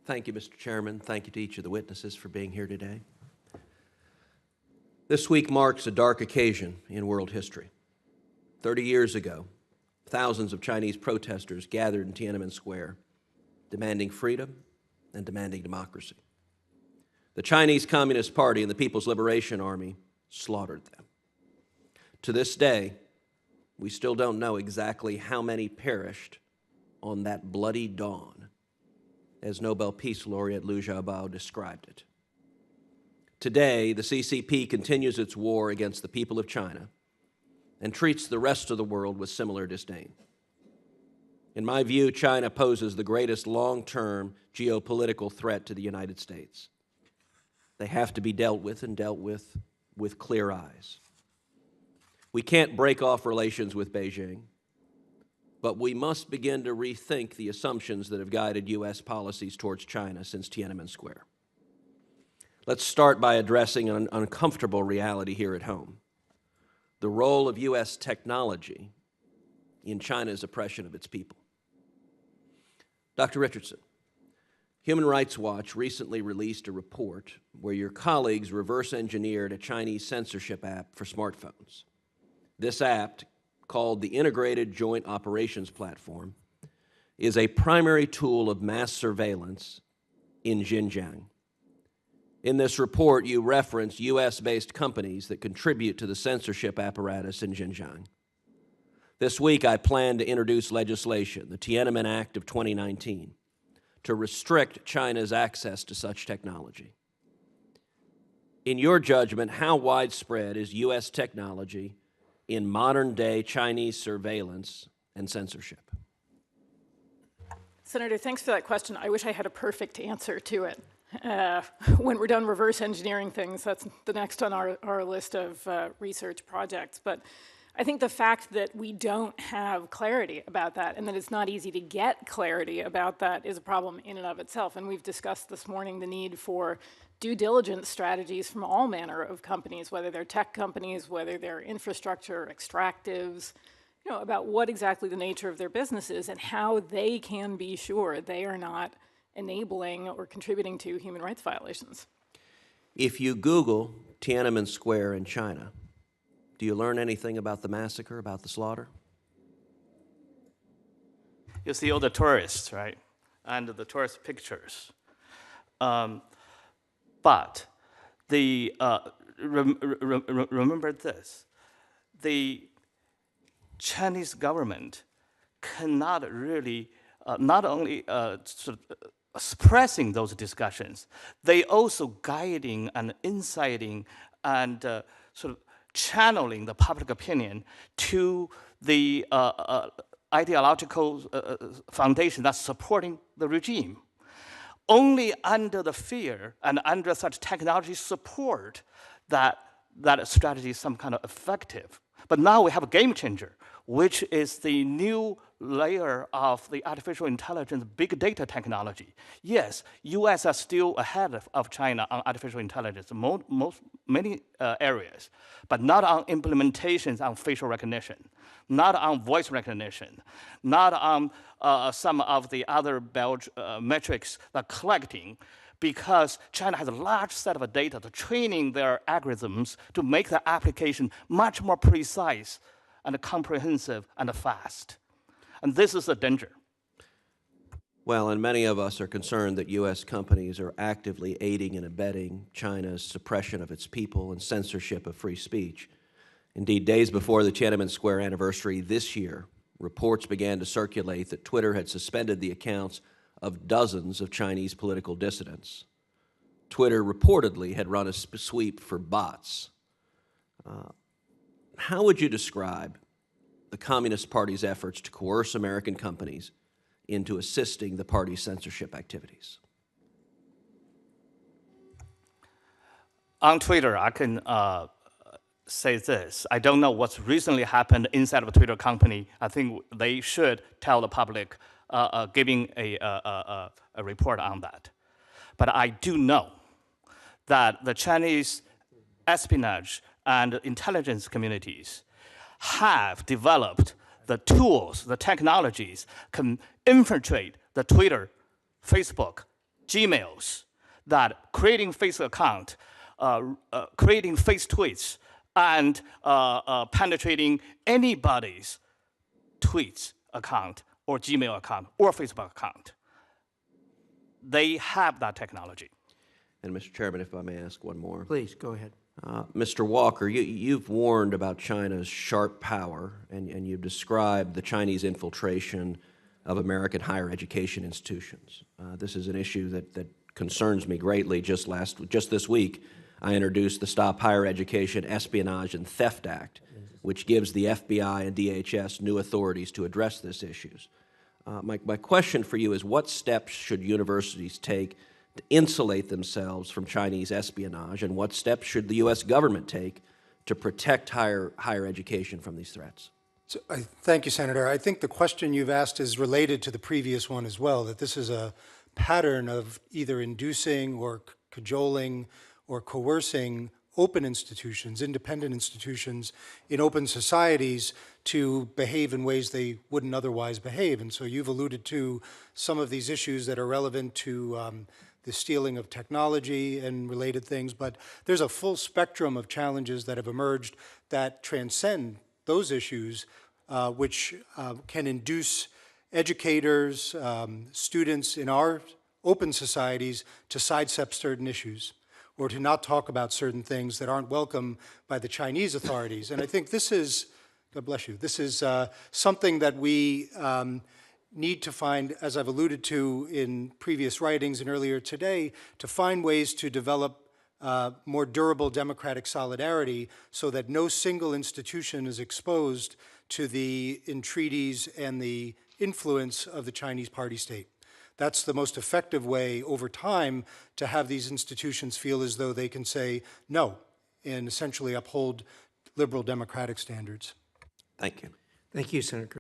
Thank you, Mr. Chairman. Thank you to each of the witnesses for being here today. This week marks a dark occasion in world history. 30 years ago, thousands of Chinese protesters gathered in Tiananmen Square, demanding freedom and demanding democracy. The Chinese Communist Party and the People's Liberation Army slaughtered them. To this day, we still don't know exactly how many perished on that bloody dawn, as Nobel Peace Laureate Liu Xiaobo described it. Today, the CCP continues its war against the people of China and treats the rest of the world with similar disdain. In my view, China poses the greatest long-term geopolitical threat to the United States. They have to be dealt with and dealt with clear eyes. We can't break off relations with Beijing, but we must begin to rethink the assumptions that have guided U.S. policies towards China since Tiananmen Square. Let's start by addressing an uncomfortable reality here at home: the role of U.S. technology in China's oppression of its people. Dr. Richardson, Human Rights Watch recently released a report where your colleagues reverse engineered a Chinese censorship app for smartphones. This app, called the Integrated Joint Operations Platform, is a primary tool of mass surveillance in Xinjiang. In this report, you reference U.S.-based companies that contribute to the censorship apparatus in Xinjiang. This week, I plan to introduce legislation, the Tiananmen Act of 2019, to restrict China's access to such technology. In your judgment, how widespread is U.S. technology in modern-day Chinese surveillance and censorship? Senator, thanks for that question. I wish I had a perfect answer to it. When we're done reverse engineering things, that's the next on our list of research projects. But I think the fact that we don't have clarity about that and that it's not easy to get clarity about that is a problem in and of itself. And we've discussed this morning the need for due diligence strategies from all manner of companies, whether they're tech companies, whether they're infrastructure, extractives, about what exactly the nature of their business is and how they can be sure they are not enabling or contributing to human rights violations. If you Google Tiananmen Square in China, do you learn anything about the massacre, about the slaughter? You see all the tourists, right? And the tourist pictures. But remember this, the Chinese government cannot really, not only sort of suppressing those discussions, they also guiding and inciting and sort of channeling the public opinion to the ideological foundation that's supporting the regime. Only under the fear and under such technology support that strategy is some kind of effective. But now we have a game changer, which is the new layer of the artificial intelligence, big data technology. Yes, US are still ahead of China on artificial intelligence, many areas, but not on implementations on facial recognition, not on voice recognition, not on some of the other metrics they're collecting, because China has a large set of data to training their algorithms to make the application much more precise and comprehensive and fast. And this is a danger. Well, and many of us are concerned that U.S. companies are actively aiding and abetting China's suppression of its people and censorship of free speech. Indeed, days before the Tiananmen Square anniversary this year, reports began to circulate that Twitter had suspended the accounts of dozens of Chinese political dissidents. Twitter reportedly had run a sweep for bots. How would you describe the Communist Party's efforts to coerce American companies into assisting the party's censorship activities? On Twitter, I can say this. I don't know what's recently happened inside of a Twitter company. I think they should tell the public, giving a report on that. But I do know that the Chinese espionage and intelligence communities have developed the tools, the technologies can infiltrate the Twitter, Facebook, Gmails, that creating face account, creating face tweets, and penetrating anybody's tweets account or Gmail account or Facebook account. They have that technology. And Mr. Chairman, if I may ask one more. Please, go ahead. Mr. Walker, you've warned about China's sharp power, and you've described the Chinese infiltration of American higher education institutions. This is an issue that concerns me greatly. Just this week, I introduced the Stop Higher Education Espionage and Theft Act, which gives the FBI and DHS new authorities to address these issues. My question for you is, what steps should universities take to insulate themselves from Chinese espionage, and what steps should the U.S. government take to protect higher education from these threats? So, thank you, Senator. I think the question you've asked is related to the previous one as well, that this is a pattern of either inducing or cajoling or coercing open institutions, independent institutions in open societies to behave in ways they wouldn't otherwise behave. And so you've alluded to some of these issues that are relevant to the stealing of technology and related things, but there's a full spectrum of challenges that have emerged that transcend those issues, which can induce educators, students in our open societies to sidestep certain issues or to not talk about certain things that aren't welcome by the Chinese authorities. And I think this is, God bless you, this is something that we need to find, as I've alluded to in previous writings and earlier today, to find ways to develop more durable democratic solidarity so that no single institution is exposed to the entreaties and the influence of the Chinese party state. That's the most effective way over time to have these institutions feel as though they can say no and essentially uphold liberal democratic standards. Thank you. Thank you, Senator Cruz.